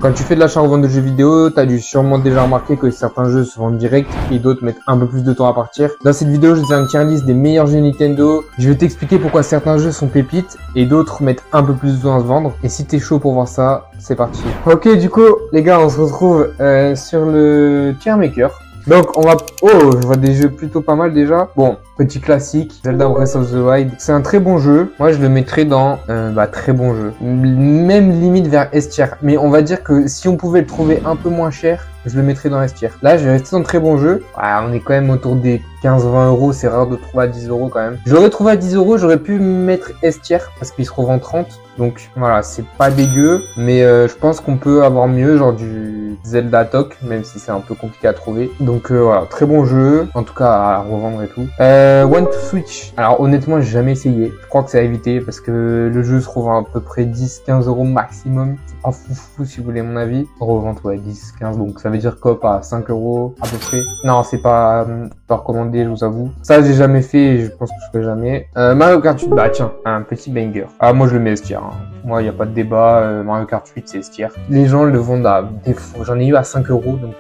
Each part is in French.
Quand tu fais de l'achat-revente de jeux vidéo, t'as dû sûrement déjà remarquer que certains jeux se vendent direct et d'autres mettent un peu plus de temps à partir. Dans cette vidéo, je vais faire une tier list des meilleurs jeux Nintendo. Je vais t'expliquer pourquoi certains jeux sont pépites et d'autres mettent un peu plus de temps à se vendre. Et si t'es chaud pour voir ça, c'est parti. Ok, du coup, les gars, on se retrouve sur le tier maker. Donc on va... Oh, je vois des jeux plutôt pas mal déjà. Bon, petit classique, Zelda Breath of the Wild. C'est un très bon jeu. Moi, je le mettrais dans... très bon jeu. Même limite vers S tier. Mais on va dire que si on pouvait le trouver un peu moins cher, je le mettrais dans S tier. Là, je vais rester dans très bon jeu. Ouais, on est quand même autour des 15-20 euros. C'est rare de trouver à 10 euros quand même. Je l'aurais trouvé à 10 euros. J'aurais pu mettre S tier parce qu'il se revend 30. Donc voilà, c'est pas dégueu. Mais je pense qu'on peut avoir mieux, genre du Zelda Tok, même si c'est un peu compliqué à trouver. Donc voilà, très bon jeu. En tout cas, à revendre et tout. One to Switch. Alors honnêtement, j'ai jamais essayé. Je crois que c'est à éviter parce que le jeu se revend à peu près 10-15 euros maximum. C'est pas fou si vous voulez mon avis. Revente, ouais, 10-15. Donc ça veut dire cop à 5 euros à peu près. Non, c'est pas recommandé, je vous avoue. Ça, j'ai jamais fait et je pense que je ferai jamais. Mario Kart 8, bah tiens, un petit banger. Ah, moi je le mets S tier. Moi, il n'y a pas de débat. Mario Kart 8, c'est S tier. Les gens le vendent à... J'en ai eu à 5 euros, donc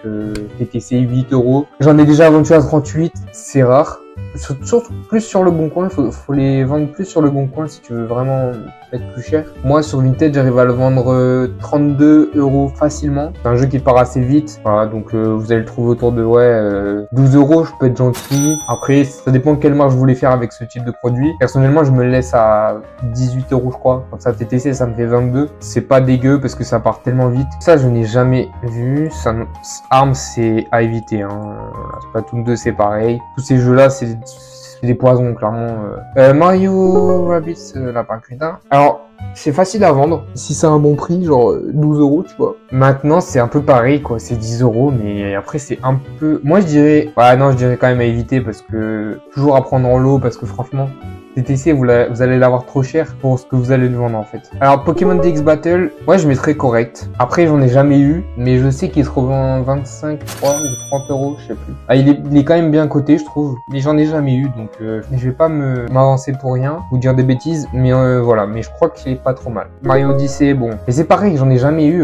TTC 8 euros. J'en ai déjà vendu à 38, c'est rare. Surtout plus sur le bon coin, faut les vendre plus sur le bon coin si tu veux vraiment être plus cher. Moi sur Vinted j'arrive à le vendre 32 euros facilement. C'est un jeu qui part assez vite, voilà, donc vous allez le trouver autour de 12 euros, je peux être gentil. Après ça dépend quelle marge vous voulez faire avec ce type de produit. Personnellement je me le laisse à 18 euros je crois. Comme ça TTC ça me fait 22. C'est pas dégueu parce que ça part tellement vite. Ça je n'ai jamais vu. Arms c'est à éviter, hein. Splatoon 2 c'est pareil. Tous ces jeux là c'est des poisons clairement. Mario Rabbids Lapin Crétin. Alors c'est facile à vendre si c'est un bon prix, genre 12 euros tu vois. Maintenant c'est un peu pareil quoi, c'est 10 euros mais après c'est un peu... Moi je dirais... Ouais non je dirais quand même à éviter parce que... Toujours à prendre en lot parce que franchement... TTC, vous allez l'avoir trop cher pour ce que vous allez le vendre en fait. Alors Pokémon DX Battle, moi je mettrais correct. Après j'en ai jamais eu, mais je sais qu'il se revend 25, 3 ou 30 euros, je sais plus. Ah, il est quand même bien coté je trouve, mais j'en ai jamais eu donc je vais pas m'avancer pour rien, vous dire des bêtises, mais voilà, mais je crois qu'il est pas trop mal. Mario Odyssey, bon, mais c'est pareil, j'en ai jamais eu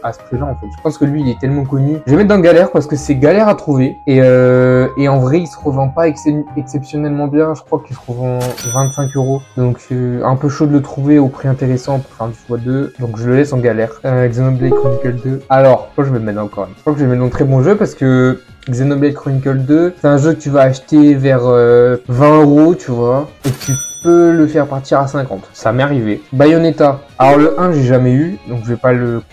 à ce prix-là en fait. Je pense que lui il est tellement connu. Je vais mettre dans galère parce que c'est galère à trouver et en vrai il se revend pas exceptionnellement bien. Je crois qu'il se revend 25 euros, donc un peu chaud de le trouver au prix intéressant pour faire du x2, donc je le laisse en galère. Xenoblade Chronicle 2, alors je crois que je vais le mettre encore. Je crois que je vais le mettre dans très bon jeu parce que Xenoblade Chronicle 2, c'est un jeu que tu vas acheter vers 20 euros, tu vois, et tu peux le faire partir à 50. Ça m'est arrivé. Bayonetta. Alors le 1 j'ai jamais eu, donc je vais pas le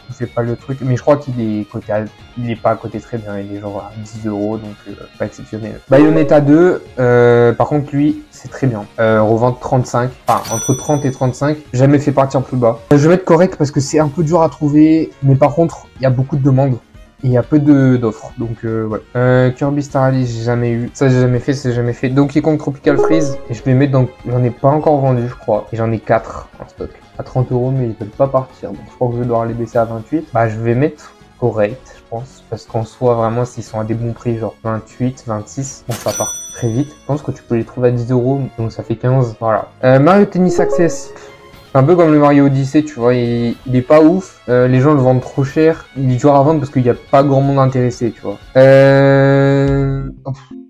truc, mais je crois qu'il est coté il est pas à côté très bien, il est genre à 10 euros, donc pas exceptionnel. Bayonetta 2, par contre lui c'est très bien. Revente 35, enfin entre 30 et 35, jamais fait partir plus bas. Je vais mettre correct parce que c'est un peu dur à trouver, mais par contre il y a beaucoup de demandes. Il y a peu d'offres, donc ouais. Kirby Star Allies, j'ai jamais eu. Ça, j'ai jamais fait, c'est jamais fait. Donkey Kong Tropical Freeze, et je vais mettre dans... J'en ai pas encore vendu, je crois. Et j'en ai 4 en stock. À 30 euros, mais ils veulent pas partir. Donc je crois que je vais devoir les baisser à 28. Bah, je vais mettre correct, je pense. Parce qu'en soi, vraiment, s'ils sont à des bons prix, genre 28, 26, bon, ça part très vite. Je pense que tu peux les trouver à 10 euros, donc ça fait 15. Voilà. Mario Tennis Access. Un peu comme le Mario Odyssey, tu vois, il est pas ouf, les gens le vendent trop cher, il est dur à vendre parce qu'il n'y a pas grand monde intéressé, tu vois.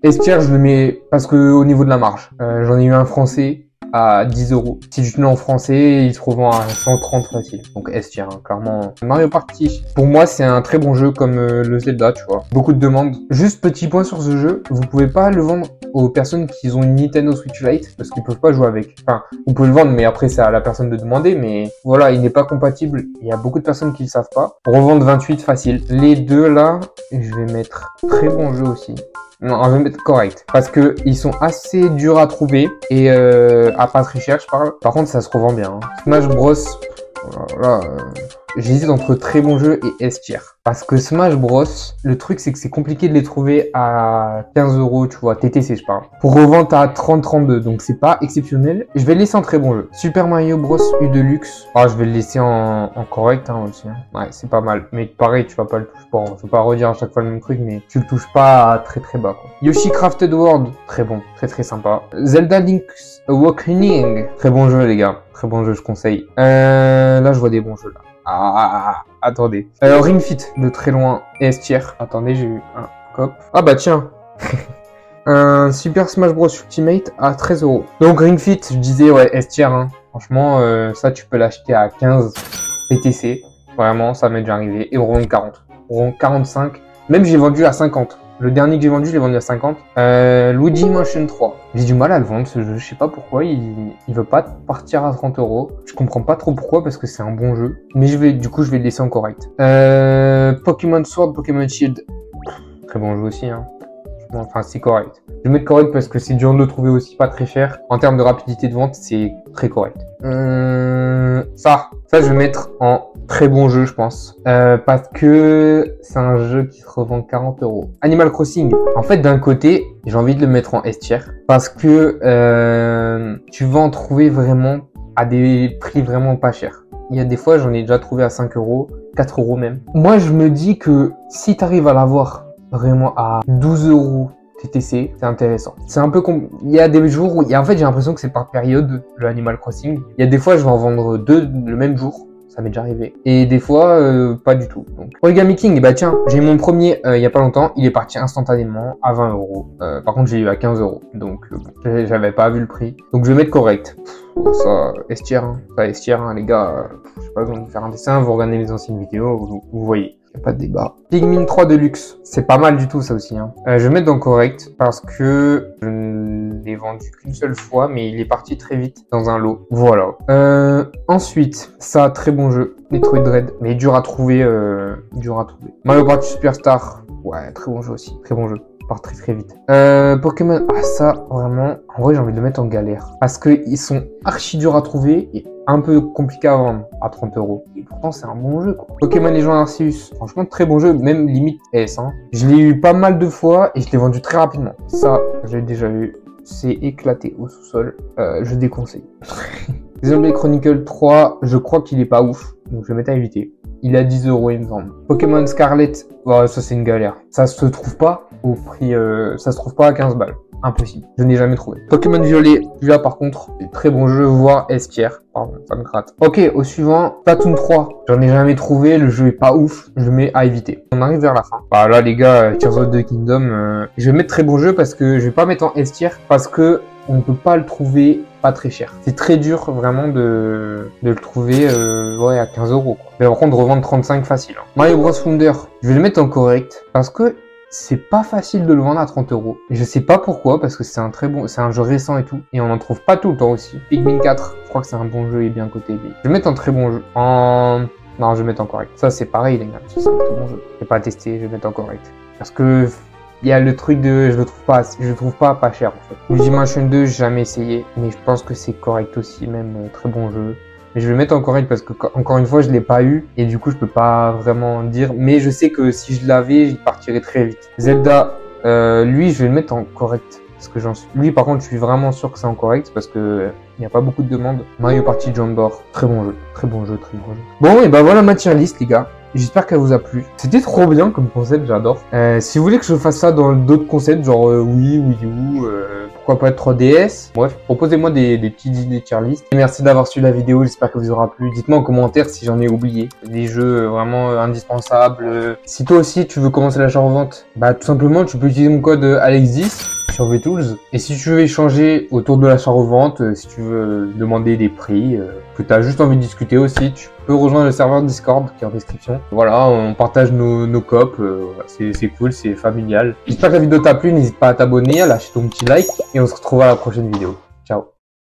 S tier, je le mets parce que au niveau de la marge, j'en ai eu un français à 10 euros. Si tu te mets en français, il se revend à 130 facile. Donc S tier, hein, clairement. Mario Party, pour moi, c'est un très bon jeu comme le Zelda, tu vois. Beaucoup de demandes. Juste petit point sur ce jeu, vous pouvez pas le vendre aux personnes qui ont une Nintendo Switch Lite parce qu'ils peuvent pas jouer avec. Enfin, vous pouvez le vendre, mais après c'est à la personne de demander. Mais voilà, il n'est pas compatible. Il y a beaucoup de personnes qui le savent pas. Revente 28 facile. Les deux là, je vais mettre très bon jeu aussi. Non, je vais mettre correct. Parce que ils sont assez durs à trouver et à pas très cher, je parle. Par contre, ça se revend bien. Hein. Smash Bros. Voilà, j'hésite entre très bon jeu et S tier. Parce que Smash Bros, le truc c'est que c'est compliqué de les trouver à 15 euros, tu vois, TTC je parle. Pour revente à 30-32, donc c'est pas exceptionnel. Je vais le laisser en très bon jeu. Super Mario Bros U Deluxe. Ah, je vais le laisser en correct hein, aussi. Hein. Ouais, c'est pas mal. Mais pareil, tu vas pas le toucher. Bon, je vais pas redire à chaque fois le même truc, mais tu le touches pas à très très bas quoi. Yoshi Crafted World, très bon, très très sympa. Zelda Link's Awakening, très bon jeu les gars. Très bon jeu, je conseille. Là, je vois des bons jeux là. Attendez. Ring Fit de très loin. S tier. Attendez, j'ai eu un cop. Ah bah tiens. Un Super Smash Bros Ultimate à 13 €. Donc Ring Fit, je disais ouais S tier. Hein. Franchement, ça tu peux l'acheter à 15 PTC. Vraiment, ça m'est déjà arrivé. Et on revend 40. On revend 45. Même j'ai vendu à 50. Le dernier que j'ai vendu, je l'ai vendu à 50. Luigi Mansion 3. J'ai du mal à le vendre ce jeu. Je sais pas pourquoi. Il veut pas partir à 30 €. Je comprends pas trop pourquoi parce que c'est un bon jeu. Mais du coup, je vais le laisser en correct. Pokémon Sword, Pokémon Shield. Très bon jeu aussi, hein. Enfin, c'est correct. Je vais mettre correct parce que c'est dur de le trouver aussi, pas très cher. En termes de rapidité de vente, c'est très correct. Ça, je vais mettre en très bon jeu, je pense. Parce que c'est un jeu qui se revend 40 €. Animal Crossing. En fait, d'un côté, j'ai envie de le mettre en S tier. Parce que tu vas en trouver vraiment à des prix vraiment pas chers. Il y a des fois, j'en ai déjà trouvé à 5 €, 4 € même. Moi, je me dis que si tu arrives à l'avoir vraiment à 12 € TTC, c'est intéressant. C'est un peu il y a des jours où, en fait, j'ai l'impression que c'est par période, le Animal Crossing. Il y a des fois, je vais en vendre 2 le même jour. Ça m'est déjà arrivé. Et des fois, pas du tout. Donc, Origami King, bah tiens, j'ai eu mon premier il y a pas longtemps. Il est parti instantanément à 20 €. Par contre, j'ai eu à 15 €. Donc, j'avais pas vu le prix. Donc, je vais mettre correct. Ça, S tier, hein. Ça, S tier, hein, les gars. Je sais pas besoin de faire un dessin. Vous regardez mes anciennes vidéos, vous voyez. Y a pas de débat. Pikmin 3 Deluxe. C'est pas mal du tout, ça aussi, hein. Je vais mettre dans correct parce que je ne l'ai vendu qu'une seule fois, mais il est parti très vite dans un lot. Voilà. Ensuite, ça, très bon jeu. Metroid Dread, mais dur à trouver, Mario Party Superstar. Ouais, très bon jeu aussi. Très bon jeu. Part très vite. Pokémon, ça, vraiment, en vrai, j'ai envie de le mettre en galère. Parce que ils sont archi durs à trouver et un peu compliqués à vendre à 30 €. Et pourtant, c'est un bon jeu, quoi. Pokémon Légion Arceus, franchement, très bon jeu, même limite S, hein. Je l'ai eu pas mal de fois et je l'ai vendu très rapidement. Ça, j'ai déjà eu. C'est éclaté au sous-sol. Je déconseille. Xenoblade Chronicle 3, je crois qu'il est pas ouf. Donc, je vais mettre à éviter. Il est à 10 €, il me semble. Pokémon Scarlet, ça c'est une galère. Ça se trouve pas au prix, ça se trouve pas à 15 balles. Impossible. Je n'ai jamais trouvé. Pokémon Violet, celui-là par contre, très bon jeu, voire S tier. Pardon, ça me gratte. Ok, au suivant, Splatoon 3. J'en ai jamais trouvé, le jeu est pas ouf, je le mets à éviter. On arrive vers la fin. Bah là les gars, Tears of the Kingdom, je vais mettre très bon jeu parce que je vais pas mettre en S tier parce que on ne peut pas le trouver pas très cher. C'est très dur vraiment de le trouver ouais, à 15 €. Quoi. Mais par contre, revendre 35 facile. Hein. Mario Bros Wonder, je vais le mettre en correct parce que c'est pas facile de le vendre à 30 €. Et je sais pas pourquoi, parce que c'est un très bon, c'est un jeu récent et tout, et on en trouve pas tout le temps aussi. Pikmin 4, je crois que c'est un bon jeu et bien coté. Je vais mettre en très bon jeu. Non, je vais mettre en correct. Ça c'est pareil les gars, c'est un très bon jeu. Je vais pas tester, je vais mettre en correct. Parce que il y a le truc de, je le trouve pas cher en fait. Luigi Mansion 2, j'ai jamais essayé, mais je pense que c'est correct aussi, même très bon jeu. Mais je vais le mettre en correct parce que, encore une fois, je l'ai pas eu. Et du coup, je peux pas vraiment dire. Mais je sais que si je l'avais, j'y partirais très vite. Zelda, lui, je vais le mettre en correct. Parce que lui, par contre, je suis vraiment sûr que c'est en correct. Parce que il n'y a pas beaucoup de demandes. Mario Party Jump, très bon jeu. Très bon jeu, très bon jeu. Bon, et bah voilà ma tier list, les gars. J'espère qu'elle vous a plu. C'était trop bien comme concept, j'adore. Si vous voulez que je fasse ça dans d'autres concepts, genre Wii U, pourquoi pas 3DS. Bref, proposez-moi des petites idées tier list. Et merci d'avoir suivi la vidéo, j'espère que vous aura plu. Dites-moi en commentaire si j'en ai oublié. Des jeux vraiment indispensables. Si toi aussi tu veux commencer l'achat-revente, bah tout simplement tu peux utiliser mon code Alex10 sur VTools. Et si tu veux échanger autour de l'achat-revente, si tu veux demander des prix, que tu as juste envie de discuter aussi, tu peux rejoindre le serveur Discord qui est en description. Voilà, on partage nos copes, c'est cool, c'est familial. J'espère que la vidéo t'a plu, n'hésite pas à t'abonner, à lâcher ton petit like et on se retrouve à la prochaine vidéo. Ciao.